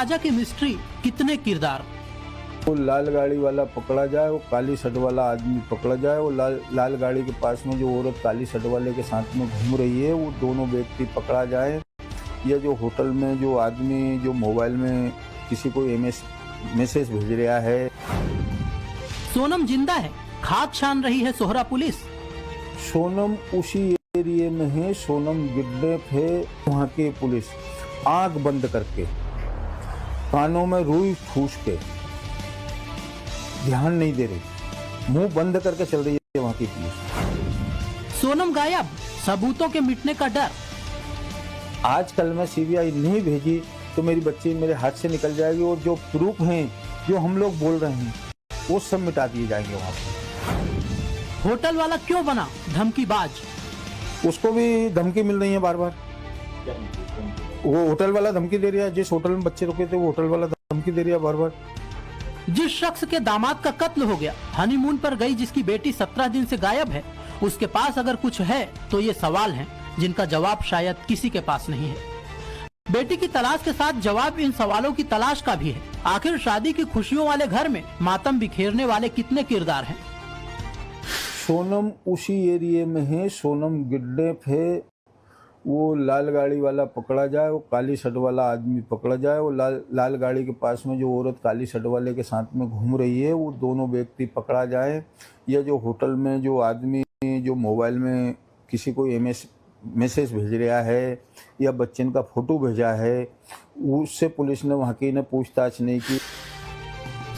राजा की मिस्ट्री कितने किरदार। वो लाल गाड़ी वाला पकड़ा जाए, वो काली शर्ट वाला आदमी पकड़ा जाए। वो लाल गाड़ी के पास में जो औरत काली शर्ट वाले के साथ में घूम रही है, वो दोनों व्यक्ति पकड़ा जाए। या जो होटल में जो आदमी जो मोबाइल में किसी को मैसेज भेज रहा है। सोनम जिंदा है, खाक छान रही है सोहरा पुलिस। सोनम उसी एरिया में है, सोनम किडनैप है। वहाँ की पुलिस आंख बंद करके, कानों में रुई ठूस के, ध्यान नहीं दे रही, मुंह बंद करके चल रही है वहाँ की पुलिस। सोनम गायब, सबूतों के मिटने का डर। आजकल मैं सीबीआई नहीं भेजी तो मेरी बच्ची मेरे हाथ से निकल जाएगी, और जो प्रूफ हैं जो हम लोग बोल रहे हैं वो सब मिटा दिए जाएंगे वहाँ पे। होटल वाला क्यों बना धमकीबाज? उसको भी धमकी मिल रही है बार बार। वो होटल वाला धमकी दे रहा है, जिस होटल में बच्चे रुके थे वो होटल वाला धमकी दे रहा है बार बार। जिस शख्स के दामाद का कत्ल हो गया, हनीमून पर गई जिसकी बेटी 17 दिन से गायब है, उसके पास अगर कुछ है तो ये सवाल हैं जिनका जवाब शायद किसी के पास नहीं है। बेटी की तलाश के साथ जवाब इन सवालों की तलाश का भी है। आखिर शादी की खुशियों वाले घर में मातम बिखेरने वाले कितने किरदार हैं? सोनम उसी एरिया में है, सोनम किडनैप है। वो लाल गाड़ी वाला पकड़ा जाए, वो काली शर्ट वाला आदमी पकड़ा जाए। वो लाल गाड़ी के पास में जो औरत काली शर्ट वाले के साथ में घूम रही है, वो दोनों व्यक्ति पकड़ा जाए। या जो होटल में जो आदमी जो मोबाइल में किसी को मैसेज भेज रहा है या बच्चन का फोटो भेजा है, उससे पुलिस ने वहाँ की ने पूछताछ नहीं की।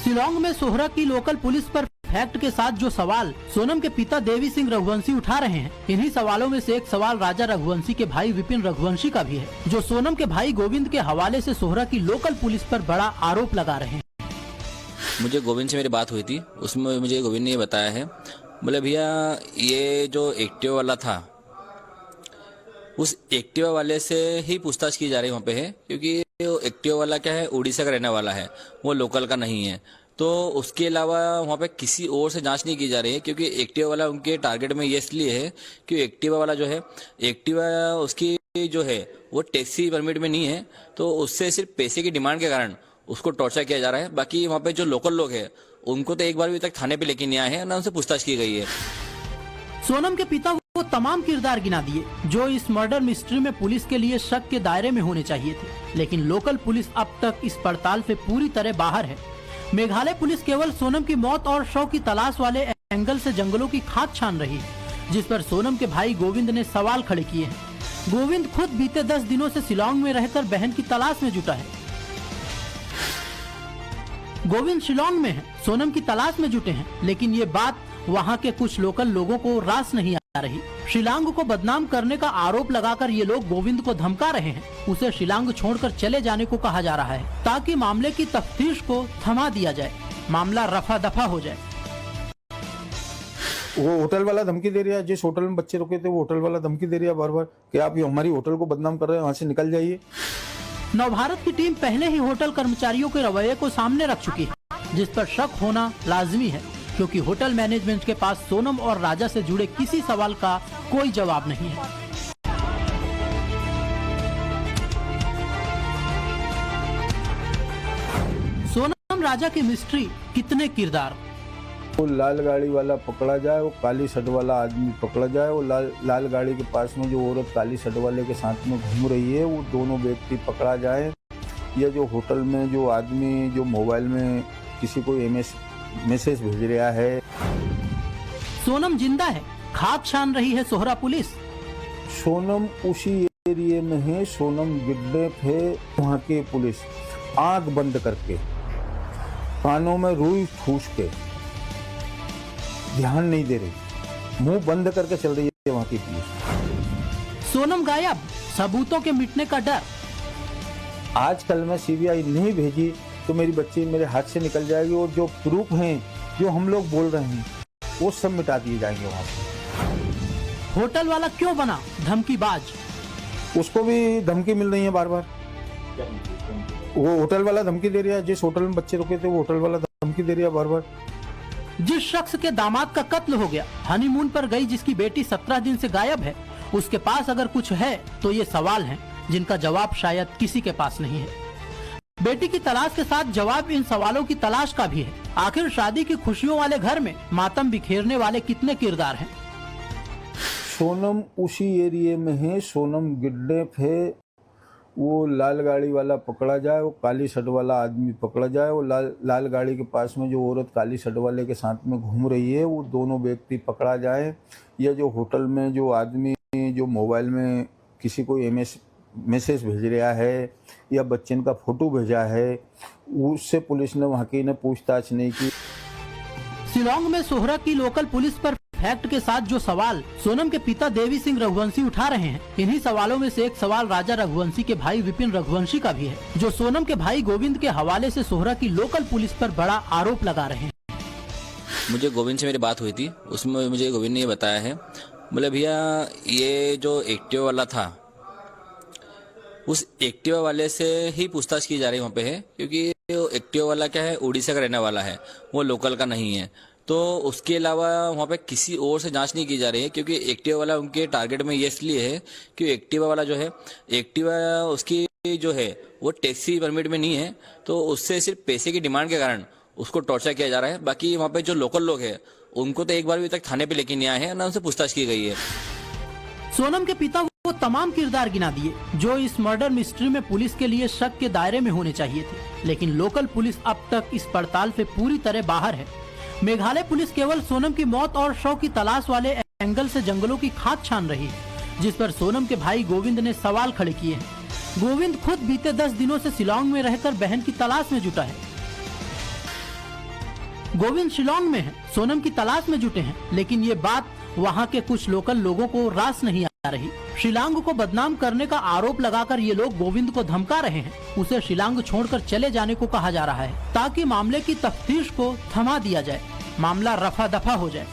शिलांग में सोहरा की लोकल पुलिस पर फैक्ट के साथ जो सवाल सोनम के पिता देवी सिंह रघुवंशी उठा रहे हैं, इन्हीं सवालों में से एक सवाल राजा रघुवंशी के भाई विपिन रघुवंशी का भी है, जो सोनम के भाई गोविंद के हवाले से सोहरा की लोकल पुलिस पर बड़ा आरोप लगा रहे हैं। मुझे गोविंद से मेरी बात हुई थी, उसमें मुझे गोविंद ने ये बताया है, बोले भैया ये जो एक्टिवा वाला था, उस एक्टिवा वाले से ही पूछताछ की जा रही वहाँ पे है, क्योंकि वो एक्टिवा वाला क्या है, उड़ीसा का रहने वाला है, वो लोकल का नहीं है। तो उसके अलावा वहाँ पे किसी और से जांच नहीं की जा रही है, क्योंकि एक्टिवा वाला उनके टारगेट में ये इसलिए है कि एक्टिवा वाला जो है, एक्टिवा उसकी जो है वो टैक्सी परमिट में नहीं है, तो उससे सिर्फ पैसे की डिमांड के कारण उसको टॉर्चर किया जा रहा है। बाकी वहाँ पे जो लोकल लोग हैं उनको तो एक बार भी तक थाने पे लेके नहीं आए हैं, ना उनसे पूछताछ की गई है। सोनम के पिता वो तमाम किरदार गिना दिए जो इस मर्डर मिस्ट्री में पुलिस के लिए शक के दायरे में होने चाहिए थे, लेकिन लोकल पुलिस अब तक इस पड़ताल से पूरी तरह बाहर है। मेघालय पुलिस केवल सोनम की मौत और शव की तलाश वाले एंगल से जंगलों की खाक छान रही है, जिस पर सोनम के भाई गोविंद ने सवाल खड़े किए हैं। गोविंद खुद बीते 10 दिनों से शिलांग में रहकर बहन की तलाश में जुटा है। गोविंद शिलांग में है, सोनम की तलाश में जुटे हैं, लेकिन ये बात वहाँ के कुछ लोकल लोगों को रास नहीं आ रही। शिलांग को बदनाम करने का आरोप लगाकर ये लोग गोविंद को धमका रहे हैं। उसे शिलांग छोड़कर चले जाने को कहा जा रहा है, ताकि मामले की तफ्तीश को थमा दिया जाए, मामला रफा दफा हो जाए। वो होटल वाला धमकी दे रहा है, जिस होटल में बच्चे रुके थे वो होटल वाला धमकी दे रहा है बार बार कि आप ये हमारी होटल को बदनाम कर रहे हैं, वहाँ से निकल जाइए। नवभारत की टीम पहले ही होटल कर्मचारियों के रवैये को सामने रख चुकी है, जिस पर शक होना लाजमी है, क्योंकि होटल मैनेजमेंट के पास सोनम और राजा से जुड़े किसी सवाल का कोई जवाब नहीं है। सोनम राजा की मिस्ट्री कितने किरदार। वो लाल गाड़ी वाला पकड़ा जाए, वो काली शर्ट वाला आदमी पकड़ा जाए। वो लाल गाड़ी के पास में जो औरत काली शर्ट वाले के साथ में घूम रही है, वो दोनों व्यक्ति पकड़ा जाए। या जो होटल में जो आदमी जो मोबाइल में किसी को मैसेज भेज रहा है। सोनम जिंदा है, खाक छान रही है सोहरा पुलिस। सोनम उसी एरिया में है, सोनम किडनैप है। वहाँ की पुलिस आंख बंद करके, कानों में रुई ठूस के, ध्यान नहीं दे रही, मुंह बंद करके चल रही है वहाँ की पुलिस। सोनम गायब, सबूतों के मिटने का डर। आजकल मैं सीबीआई नहीं भेजी तो मेरी बच्ची मेरे हाथ से निकल जाएगी, और जो प्रूफ हैं जो हम लोग बोल रहे हैं वो सब मिटा दिए जाएंगे वहाँ पे। होटल वाला क्यों बना धमकीबाज? उसको भी धमकी मिल रही है बार बार। वो होटल वाला धमकी दे रहा है, जिस होटल में बच्चे रुके थे वो होटल वाला धमकी दे रहा है बार बार। जिस शख्स के दामाद का कत्ल हो गया, हनीमून पर गई जिसकी बेटी 17 दिन से गायब है, उसके पास अगर कुछ है तो ये सवाल हैं जिनका जवाब शायद किसी के पास नहीं है। बेटी की तलाश के साथ जवाब इन सवालों की तलाश का भी है। आखिर शादी की खुशियों वाले घर में मातम बिखेरने वाले कितने किरदार हैं? सोनम उसी एरिया में है, सोनम किडनैप है। वो लाल गाड़ी वाला पकड़ा जाए, वो काली शर्ट वाला आदमी पकड़ा जाए। वो लाल गाड़ी के पास में जो औरत काली शर्ट वाले के साथ में घूम रही है, वो दोनों व्यक्ति पकड़ा जाए। या जो होटल में जो आदमी जो मोबाइल में किसी को मैसेज भेज रहा है या बच्चन का फोटो भेजा है, उससे पुलिस ने वहाँ की ने पूछताछ नहीं की। शिलांग में सोहरा की लोकल पुलिस पर फैक्ट के साथ जो सवाल सोनम के पिता देवी सिंह रघुवंशी उठा रहे हैं, इन्हीं सवालों में से एक सवाल राजा रघुवंशी के भाई विपिन रघुवंशी का भी है, जो सोनम के भाई गोविंद के हवाले से सोहरा की लोकल पुलिस पर बड़ा आरोप लगा रहे हैं। मुझे गोविंद से मेरी बात हुई थी, उसमें मुझे गोविंद ने ये बताया है, बोले भैया ये जो एक्टिवा वाला था, उस एक्टिवा वाले से ही पूछताछ की जा रही वहाँ पे है, क्योंकि एक्टिवा वाला क्या है, उड़ीसा का रहने वाला है, वो लोकल का नहीं है। तो उसके अलावा वहाँ पे किसी और से जांच नहीं की जा रही है, क्योंकि एक्टिवा वाला उनके टारगेट में ये इसलिए है कि एक्टिवा वाला जो है, एक्टिवा उसकी जो है वो टैक्सी परमिट में नहीं है, तो उससे सिर्फ पैसे की डिमांड के कारण उसको टॉर्चर किया जा रहा है। बाकी वहाँ पे जो लोकल लोग हैं उनको तो एक बार भी तक थाने पे लेके नहीं आए हैं, ना उनसे पूछताछ की गई है। सोनम के पिता वो तमाम किरदार गिना दिए जो इस मर्डर मिस्ट्री में पुलिस के लिए शक के दायरे में होने चाहिए थे, लेकिन लोकल पुलिस अब तक इस पड़ताल से पूरी तरह बाहर है। मेघालय पुलिस केवल सोनम की मौत और शव की तलाश वाले एंगल से जंगलों की खाद छान रही है, जिस पर सोनम के भाई गोविंद ने सवाल खड़े किए हैं। गोविंद खुद बीते 10 दिनों से शिलांग में रहकर बहन की तलाश में जुटा है। गोविंद शिलांग में है, सोनम की तलाश में जुटे हैं, लेकिन ये बात वहाँ के कुछ लोकल लोगों को रास नहीं आ रही। शिलांग को बदनाम करने का आरोप लगाकर ये लोग गोविंद को धमका रहे हैं। उसे शिलांग छोड़कर चले जाने को कहा जा रहा है, ताकि मामले की तफ्तीश को थमा दिया जाए, मामला रफा दफा हो जाए।